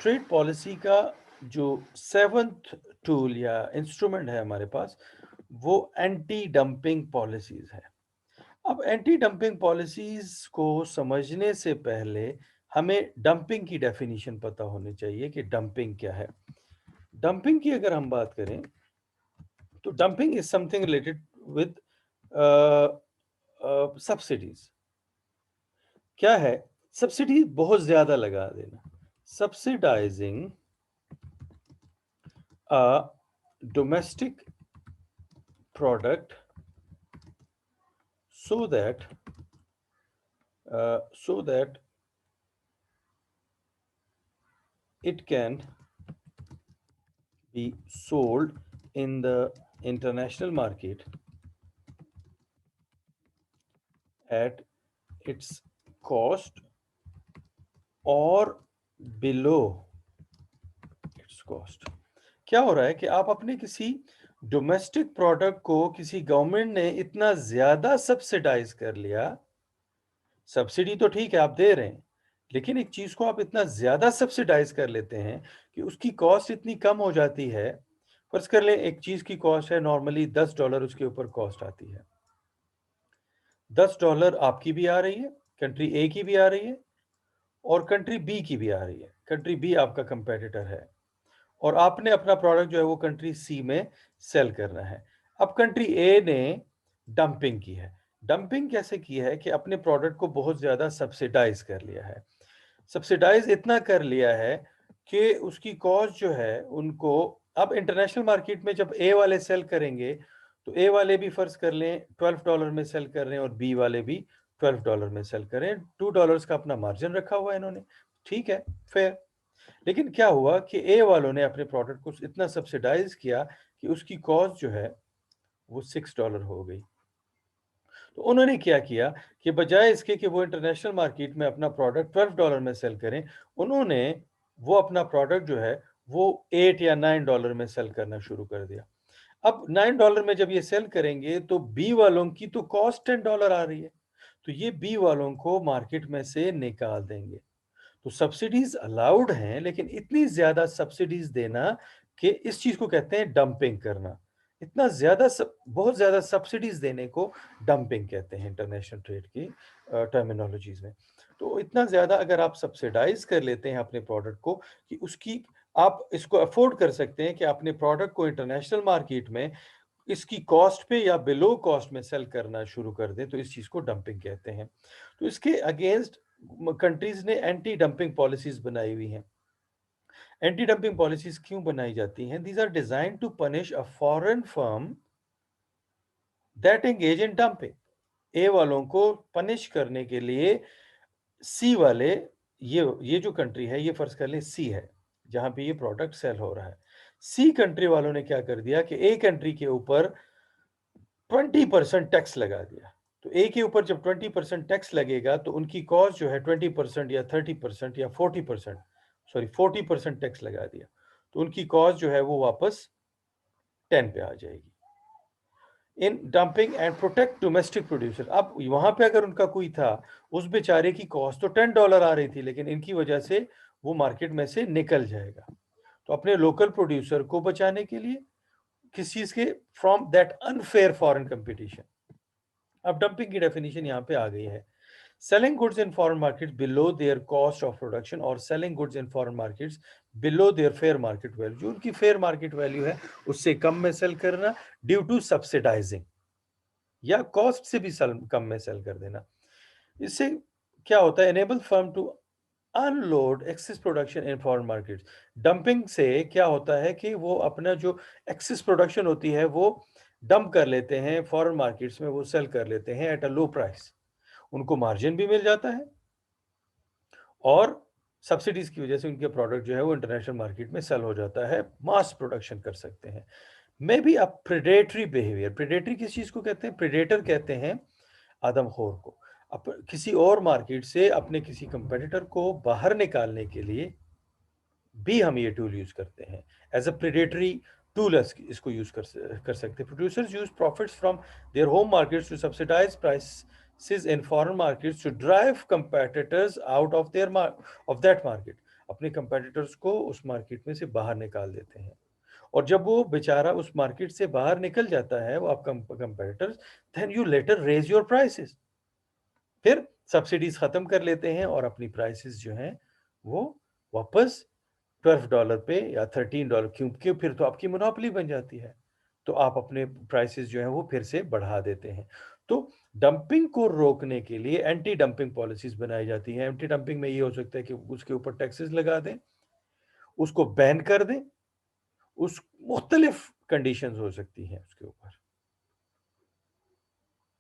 Trade policy का जो seventh tool या इंस्ट्रूमेंट है हमारे पास, वो एंटी डंपिंग पॉलिसीज है। अब एंटी डंपिंग पॉलिसीज को समझने से पहले हमें डंपिंग की डेफिनेशन पता होनी चाहिए कि डंपिंग क्या है। डंपिंग की अगर हम बात करें तो dumping is something related with subsidies. क्या है? सब्सिडी बहुत ज्यादा लगा देना, subsidising a domestic product so that it can be sold in the international market at its cost or below its cost। क्या हो रहा है कि आप अपने किसी डोमेस्टिक प्रोडक्ट को किसी गवर्नमेंट ने इतना ज्यादा सब्सिडाइज कर लिया। सब्सिडी तो ठीक है आप दे रहे हैं, लेकिन एक चीज को आप इतना ज्यादा सब्सिडाइज कर लेते हैं कि उसकी कॉस्ट इतनी कम हो जाती है। फर्ज कर लें एक चीज की कॉस्ट है नॉर्मली $10, उसके ऊपर कॉस्ट आती है $10 आपकी भी आ रही है, कंट्री ए की भी आ रही है और कंट्री बी की भी आ रही है। कंट्री बी आपका कंपेटिटर है और आपने अपना प्रोडक्ट जो है वो कंट्री सी में सेल करना है। अब कंट्री ए ने डंपिंग की है। डंपिंग कैसे की है कि अपने प्रोडक्ट को बहुत ज्यादा सब्सिडाइज कर लिया है। सब्सिडाइज इतना कर लिया है कि उसकी कॉस्ट जो है उनको, अब इंटरनेशनल मार्केट में जब ए वाले सेल करेंगे तो ए वाले भी फर्ज कर लें $12 में सेल कर रहे हैं और बी वाले भी $12 में सेल कर रहे हैं। $2 का अपना मार्जिन रखा हुआ है इन्होंने, ठीक है, फेयर। लेकिन क्या हुआ कि ए वालों ने अपने प्रोडक्ट को इतना सब्सिडाइज किया कि उसकी कॉस्ट जो है वो $6 हो गई। तो उन्होंने क्या किया कि बजाय इसके कि वो इंटरनेशनल मार्केट में अपना प्रोडक्ट $12 में सेल करें, उन्होंने वो अपना प्रोडक्ट जो है वो $8 या $9 में सेल करना शुरू कर दिया। अब $9 में जब ये सेल करेंगे तो बी वालों की तो कॉस्ट $10 आ रही है, तो ये बी वालों को मार्केट में से निकाल देंगे। तो सब्सिडीज अलाउड हैं, लेकिन इतनी ज्यादा सब्सिडीज देना कि इस चीज को कहते हैं डंपिंग करना। इतना ज्यादा बहुत ज्यादा सब्सिडीज देने को डंपिंग कहते हैं इंटरनेशनल ट्रेड की टर्मिनोलॉजीज में। तो इतना ज्यादा अगर आप सब्सिडाइज कर लेते हैं अपने प्रोडक्ट को कि उसकी आप इसको अफोर्ड कर सकते हैं कि अपने प्रोडक्ट को इंटरनेशनल मार्केट में इसकी कॉस्ट पे या बिलो कॉस्ट में सेल करना शुरू कर दें, तो इस चीज को डंपिंग कहते हैं। तो इसके अगेंस्ट कंट्रीज ने एंटी डंपिंग पॉलिसीज बनाई हुई हैं। एंटी डंपिंग पॉलिसीज क्यों बनाई जाती हैं? These are design to punish a foreign firm that engage in dumping. ए वालों को पनिश करने के लिए सी वाले, ये जो कंट्री है, ये फर्ज कर ले सी है जहां पे ये प्रोडक्ट सेल हो रहा है। सी कंट्री वालों ने क्या कर दिया कि ए कंट्री के ऊपर 20% टैक्स लगा दिया। तो ए के ऊपर जब 20% टैक्स लगेगा तो उनकी कॉस्ट जो है 20% या 30% या 40%, सॉरी 40% टैक्स लगा दिया, तो उनकी कॉस्ट जो है वो वापस 10 पे आ जाएगी। In dumping and protect domestic producer. अब वहां पे अगर उनका कोई था, उस बेचारे की कॉस्ट तो $10 आ रही थी, लेकिन इनकी वजह से वो मार्केट में से निकल जाएगा। तो अपने लोकल प्रोड्यूसर को बचाने के लिए किस चीज के, from that unfair foreign competition. अब डंपिंग की डेफिनेशन यहाँ पे आ गई है, selling goods in foreign markets below their cost of production और selling goods in foreign markets below their fair market value। जो उनकी fair market value है उससे कम में सेल करना ड्यू टू सब्सिडाइजिंग, या कॉस्ट से भी कम में सेल कर देना। इससे क्या होता है? Enable firm to unload excess production in foreign markets. Dumping से क्या होता है कि वो अपना जो एक्सेस प्रोडक्शन होती है वो डंप कर लेते हैं फॉरेन मार्केट्स में, वो सेल कर लेते हैं एट अ लो प्राइस। उनको मार्जिन भी मिल जाता है और सब्सिडीज की वजह से उनके प्रोडक्ट जो है वो इंटरनेशनल मार्केट में सेल हो जाता है, मास प्रोडक्शन कर सकते हैं। May be a predatory behaviour. Predatory किस चीज को कहते हैं? प्रेडेटर कहते हैं आदमखोर को। किसी और मार्केट से अपने किसी कंपेटिटर को बाहर निकालने के लिए भी हम ये टूल यूज करते हैं एज अ प्रेडेटरी टूल। इसको यूज कर सकते हैं। Producers use profits from their home markets to subsidise prices in foreign markets to drive competitors out of that market. अपने कंपेटिटर्स को उस मार्केट में से बाहर निकाल देते हैं। और जब वो बेचारा उस मार्केट से बाहर निकल जाता है, वो आपका competitors, then you later raise your prices. फिर सब्सिडीज़ खत्म कर लेते हैं और अपनी प्राइसेस जो हैं, वो वापस $12 पे या $13, क्योंकि फिर तो आपकी मोनोपोली बन जाती है। तो आप अपने प्राइसेस जो हैं वो फिर से बढ़ा देते हैं। तो डंपिंग को रोकने के लिए एंटी डंपिंग पॉलिसीज़ बनाई जाती हैं। एंटी डंपिंग में ये हो सकता है कि उसके ऊपर टैक्सेस लगा दें, उसको बैन कर दें, उस मुख्तलिफ कंडीशंस हो सकती हैं उसके ऊपर।